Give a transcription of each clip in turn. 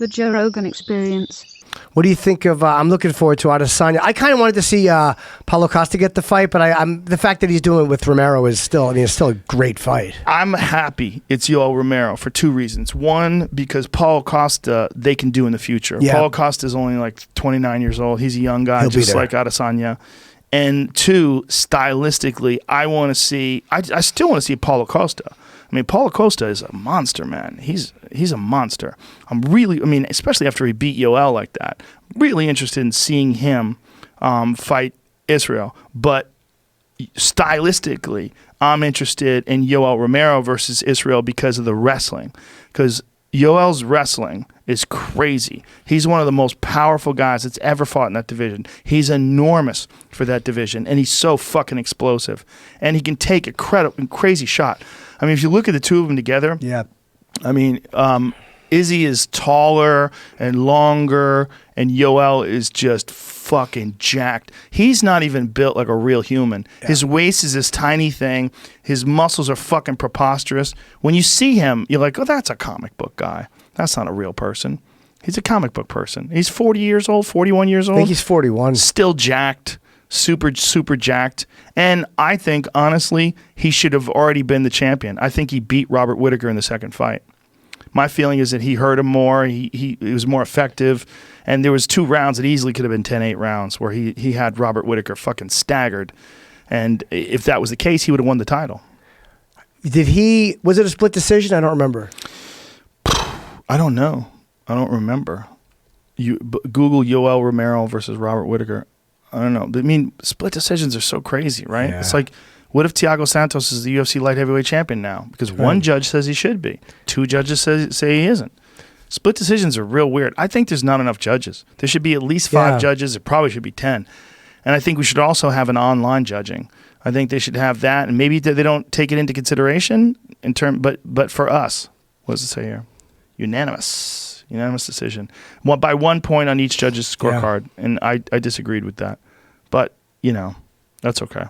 The Joe Rogan Experience. What do you think of? I'm looking forward to Adesanya. I kind of wanted to see Paulo Costa get the fight, but I'm the fact that he's doing it with Romero is still. I mean, it's still a great fight. I'm happy it's Yoel Romero for two reasons. One, because Paulo Costa they can do in the future. Yeah. Paulo Costa is only like 29 years old. He's a young guy, just like Adesanya. And two, stylistically, I want to see. I still want to see Paulo Costa. I mean, Paulo Costa is a monster, man. He's a monster. Especially after he beat Yoel like that. Really interested in seeing him fight Israel. But stylistically, I'm interested in Yoel Romero versus Israel because of the wrestling. Because Yoel's wrestling is crazy. He's one of the most powerful guys that's ever fought in that division. He's enormous for that division, and he's so fucking explosive. And he can take a crazy shot. I mean, if you look at the two of them together, yeah. I mean, Izzy is taller and longer, and Yoel is just fucking jacked. He's not even built like a real human. Yeah. His waist is this tiny thing. His muscles are fucking preposterous. When you see him, you're like, oh, that's a comic book guy. That's not a real person. He's a comic book person. He's 40 years old, 41 years old. I think he's 41. Still jacked. Super, super jacked. And I think, honestly, he should have already been the champion. I think he beat Robert Whittaker in the second fight. My feeling is that he hurt him more. He was more effective. And there was 2 rounds that easily could have been 10-8 rounds where he had Robert Whittaker fucking staggered. And if that was the case, he would have won the title. Was it a split decision? I don't remember. I don't know. I don't remember. Google Yoel Romero versus Robert Whittaker. I don't know. I mean, split decisions are so crazy, right? Yeah. It's like, what if Thiago Santos is the UFC light heavyweight champion now? Because one judge says he should be. 2 judges say he isn't. Split decisions are real weird. I think there's not enough judges. There should be at least 5 judges. It probably should be 10. And I think we should also have an online judging. I think they should have that. And maybe they don't take it into consideration but for us, what does it say here? Unanimous decision. By 1 point on each judge's scorecard. Yeah. And I disagreed with that. But, that's okay.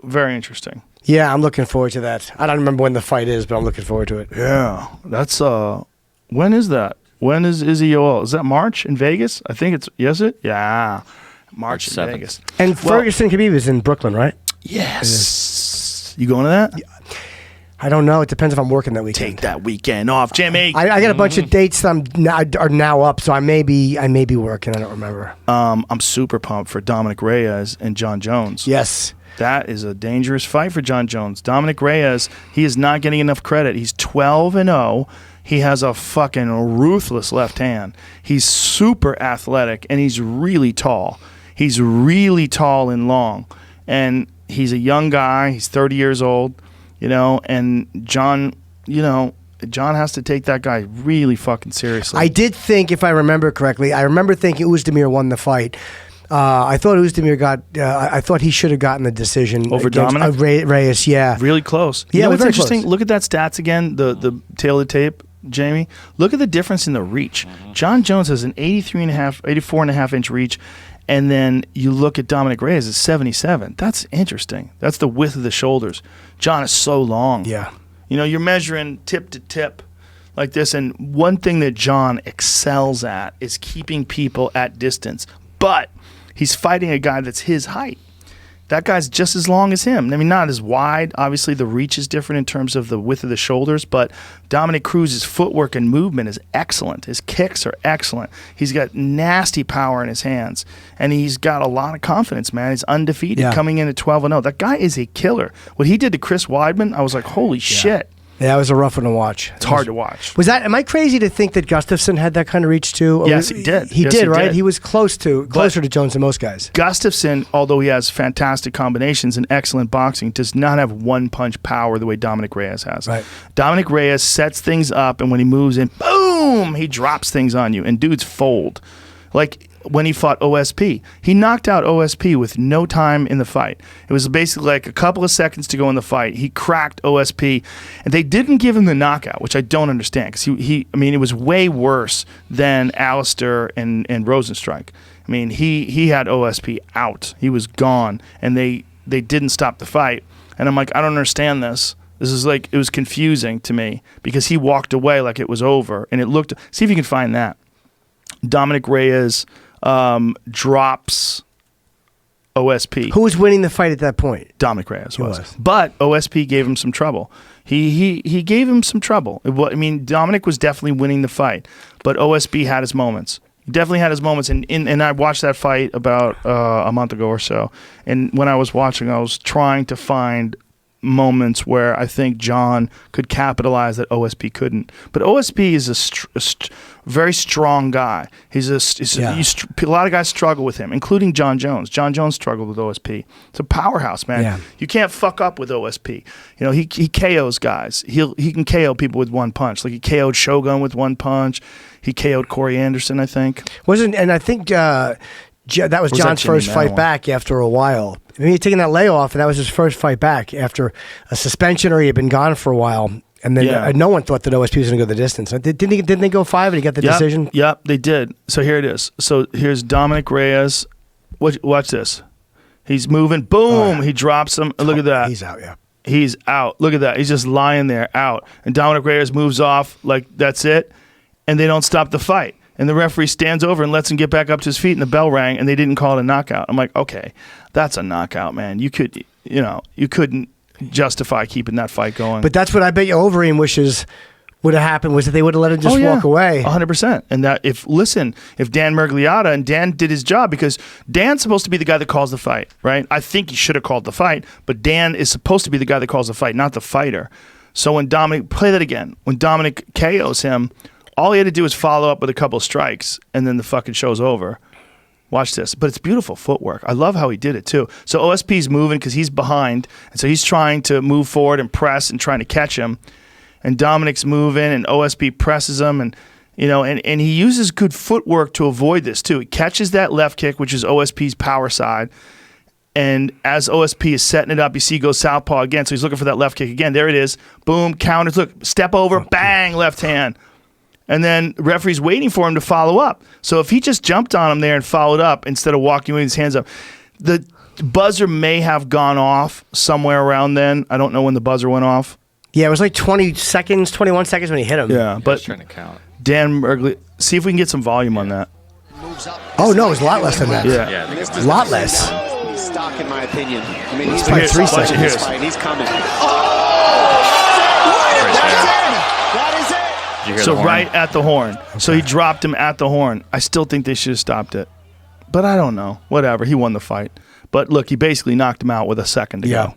Very interesting. Yeah, I'm looking forward to that. I don't remember when the fight is, but I'm looking forward to it. Yeah. That's when is that? When is Izzy Yoel? Is that March in Vegas? I think is it? Yeah. March in 7th. Vegas. And Ferguson Khabib is in Brooklyn, right? Yes. You going to that? Yeah. I don't know. It depends if I'm working that weekend. Take that weekend off, Jimmy. I got a bunch of dates that are now up, so I may be working. I don't remember. I'm super pumped for Dominic Reyes and John Jones. Yes. That is a dangerous fight for John Jones. Dominic Reyes, he is not getting enough credit. He's 12-0. He has a fucking ruthless left hand. He's super athletic, and he's really tall. He's really tall and long. And he's a young guy. He's 30 years old. And John has to take that guy really fucking seriously. I did think, if I remember correctly, thinking Uzdemir won the fight. I thought Uzdemir I thought he should have gotten the decision over Dominic Reyes. Yeah, really close. Yeah, what's interesting? Close. Look at that stats again. The tail of the tape, Jamie. Look at the difference in the reach. John Jones has an 84.5 inch reach. And then you look at Dominic Reyes at 77. That's interesting. That's the width of the shoulders. John is so long. Yeah. You're measuring tip to tip like this. And one thing that John excels at is keeping people at distance. But he's fighting a guy that's his height. That guy's just as long as him. I mean, not as wide. Obviously, the reach is different in terms of the width of the shoulders, but Dominic Cruz's footwork and movement is excellent. His kicks are excellent. He's got nasty power in his hands, and he's got a lot of confidence, man. He's undefeated coming in at 12-0. That guy is a killer. What he did to Chris Weidman, I was like, holy shit. Yeah, it was a rough one to watch. It's hard to watch. Am I crazy to think that Gustafsson had that kind of reach too? Yes, he did. He did, right? He was closer to Jones than most guys. Gustafsson, although he has fantastic combinations and excellent boxing, does not have one-punch power the way Dominic Reyes has. Right. Dominic Reyes sets things up, and when he moves in, boom, he drops things on you, and dudes fold. Like when he fought OSP, he knocked out OSP with no time in the fight. It was basically like a couple of seconds to go in the fight. He cracked OSP, and they didn't give him the knockout, which I don't understand because it was way worse than Alistair and Rosenstrike. I mean, he had OSP out. He was gone, and they didn't stop the fight. And I'm like, I don't understand this. This is like, it was confusing to me because he walked away like it was over, and it looked. See if you can find that. Dominic Reyes drops OSP. Who was winning the fight at that point? Dominic Reyes was. was. But OSP gave him some trouble. He gave him some trouble. I mean, Dominic was definitely winning the fight, but OSP had his moments. He definitely had his moments, and I watched that fight about a month ago or so. And when I was watching, I was trying to find moments where I think John could capitalize that OSP couldn't. But OSP is a very strong guy. A lot of guys struggle with him, including John Jones. John Jones struggled with OSP. It's a powerhouse, man. Yeah. You can't fuck up with OSP. You know, he KOs guys. He can KO people with one punch. Like he KO'd Shogun with one punch. He KO'd Corey Anderson, I think. And I think that was John's first fight back after a while. I mean, he had taken that layoff, and that was his first fight back after a suspension, or he had been gone for a while. And then no one thought that OSP was going to go the distance. Didn't they go 5 and he got the decision? Yep, they did. So here it is. So here's Dominic Reyes. Watch this. He's moving. Boom. He drops him. Look at that. He's out, yeah. He's out. Look at that. He's just lying there, out. And Dominic Reyes moves off like that's it. And they don't stop the fight. And the referee stands over and lets him get back up to his feet, and the bell rang, and they didn't call it a knockout. I'm like, okay, that's a knockout, man. You couldn't justify keeping that fight going. But that's what I bet you Overeem wishes would have happened, was that they would have let him just walk away. 100%. And that if Dan Mergliotta, and Dan did his job, because Dan's supposed to be the guy that calls the fight, right? I think he should have called the fight, but Dan is supposed to be the guy that calls the fight, not the fighter. So when Dominic KOs him, all he had to do was follow up with a couple of strikes, and then the fucking show's over. Watch this. But it's beautiful footwork. I love how he did it, too. So OSP's moving because he's behind, and so he's trying to move forward and press and trying to catch him. And Dominic's moving, and OSP presses him, and he uses good footwork to avoid this, too. He catches that left kick, which is OSP's power side, and as OSP is setting it up, you see he goes southpaw again, so he's looking for that left kick again. There it is. Boom, counters. Look, step over, bang, left hand. And then the referee's waiting for him to follow up. So if he just jumped on him there and followed up instead of walking with his hands up, the buzzer may have gone off somewhere around then. I don't know when the buzzer went off. Yeah, it was like 21 seconds when he hit him. Yeah, but I was trying to count. Dan Mergley, see if we can get some volume on that. Oh, no, it was a lot less than that. Yeah. A lot less. He's stock, in my opinion. I mean, he's like 3 seconds. He's coming. So right at the horn. Okay. So he dropped him at the horn. I still think they should have stopped it. But I don't know. Whatever. He won the fight. But look, he basically knocked him out with a second to go.